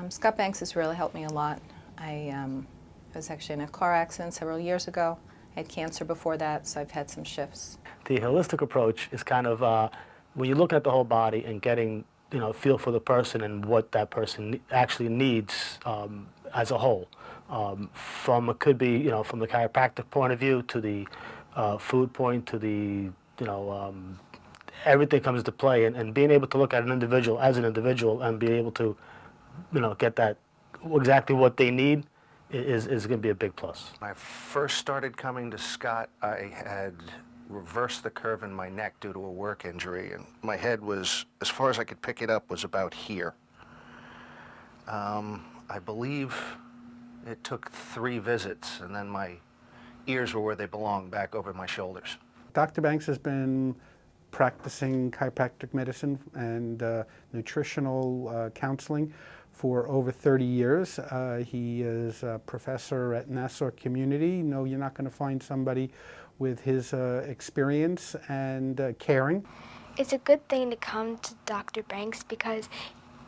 Scott Banks has really helped me a lot. I was actually in a car accident several years ago. I had cancer before that, so I've had some shifts. The holistic approach is kind of when you look at the whole body and getting feel for the person and what that person actually needs as a whole. From it could be from the chiropractic point of view to the food point to the everything comes into play, and being able to look at an individual as an individual and be able to get that exactly what they need is going to be a big plus. When I first started coming to Scott, I had reversed the curve in my neck due to a work injury, and my head was, as far as I could pick it up, was about here. I believe it took 3 visits, and then my ears were where they belong, back over my shoulders. Dr. Banks has been practicing chiropractic medicine and nutritional counseling for over 30 years. He is a professor at Nassau Community. No, you're not going to find somebody with his experience and caring. It's a good thing to come to Dr. Banks because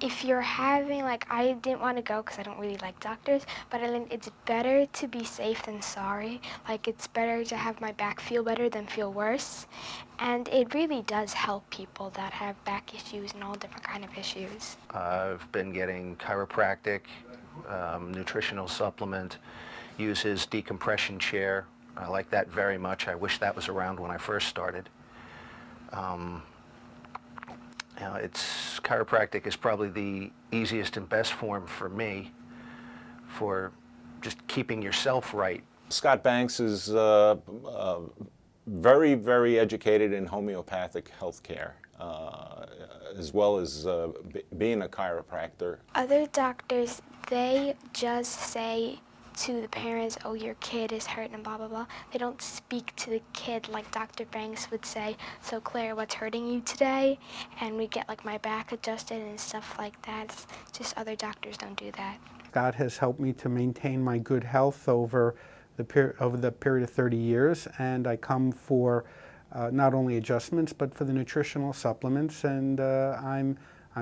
if you're having, I didn't want to go because I don't really like doctors, but I think it's better to be safe than sorry. It's better to have my back feel better than feel worse. And it really does help people that have back issues and all different kind of issues. I've been getting chiropractic, nutritional supplement, use his decompression chair. I like that very much. I wish that was around when I first started. Chiropractic is probably the easiest and best form for me for just keeping yourself right. Scott Banks is very, very educated in homeopathic healthcare, as well as being a chiropractor. Other doctors, they just say to the parents, oh, your kid is hurt and blah, blah, blah. They don't speak to the kid like Dr. Banks would say, so Claire, what's hurting you today? And we get my back adjusted and stuff like that. It's just other doctors don't do that. Scott has helped me to maintain my good health over the period of 30 years, and I come for not only adjustments, but for the nutritional supplements, and I'm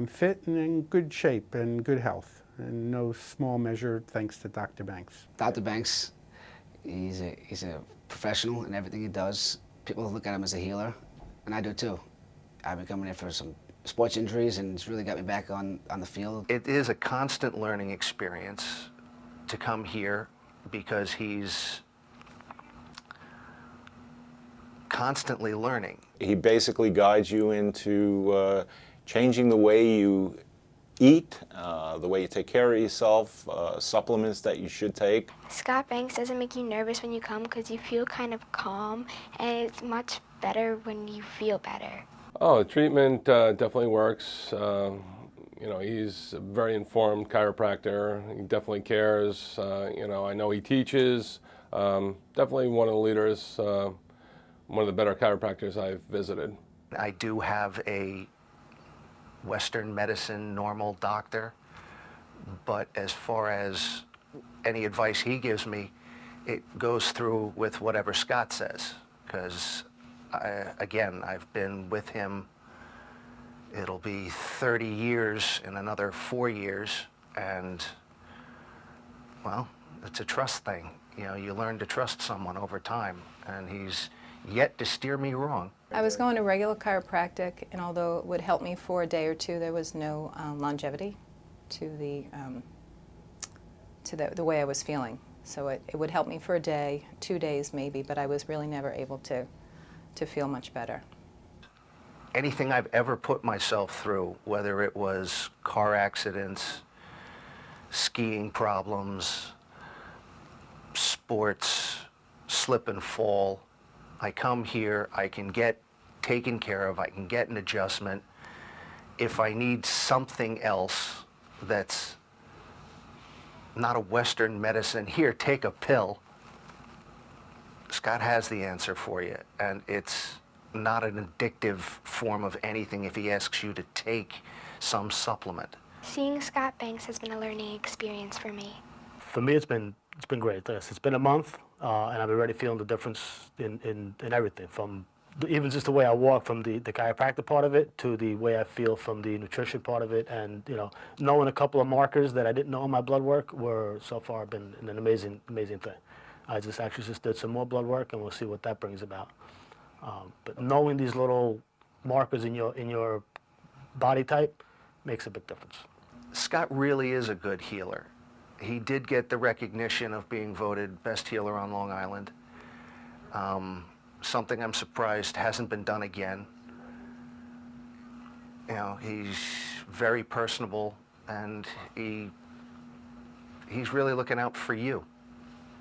fit and in good shape and good health. In no small measure thanks to Dr. Banks. Dr. Banks, he's a professional in everything he does. People look at him as a healer, and I do too. I've been coming in for some sports injuries, and it's really got me back on the field. It is a constant learning experience to come here because he's constantly learning. He basically guides you into changing the way you eat, the way you take care of yourself, supplements that you should take. Scott Banks doesn't make you nervous when you come because you feel kind of calm, and it's much better when you feel better. Oh, the treatment definitely works. He's a very informed chiropractor. He definitely cares. I know he teaches. Definitely one of the leaders, one of the better chiropractors I've visited. I do have a Western medicine normal doctor, but as far as any advice he gives me, it goes through with whatever Scott says, because again, I've been with him, it'll be 30 years in another 4 years, and well, it's a trust thing. You learn to trust someone over time, and he's yet to steer me wrong. I was going to regular chiropractic, and although it would help me for a day or two, there was no longevity to the way I was feeling. So it would help me for a day, 2 days maybe, but I was really never able to feel much better. Anything I've ever put myself through, whether it was car accidents, skiing problems, sports, slip and fall, I come here, I can get taken care of, I can get an adjustment. If I need something else that's not a Western medicine, here, take a pill, Scott has the answer for you, and it's not an addictive form of anything if he asks you to take some supplement. Seeing Scott Banks has been a learning experience for me. For me, it's been great. It's been a month, and I'm already feeling the difference in everything, from even just the way I walk, from the chiropractic part of it to the way I feel from the nutrition part of it, and knowing a couple of markers that I didn't know in my blood work were so far been an amazing thing. I just actually just did some more blood work, and we'll see what that brings about. But knowing these little markers in your body type makes a big difference. Scott really is a good healer. He did get the recognition of being voted best healer on Long Island. Something I'm surprised hasn't been done again. He's very personable, and he's really looking out for you.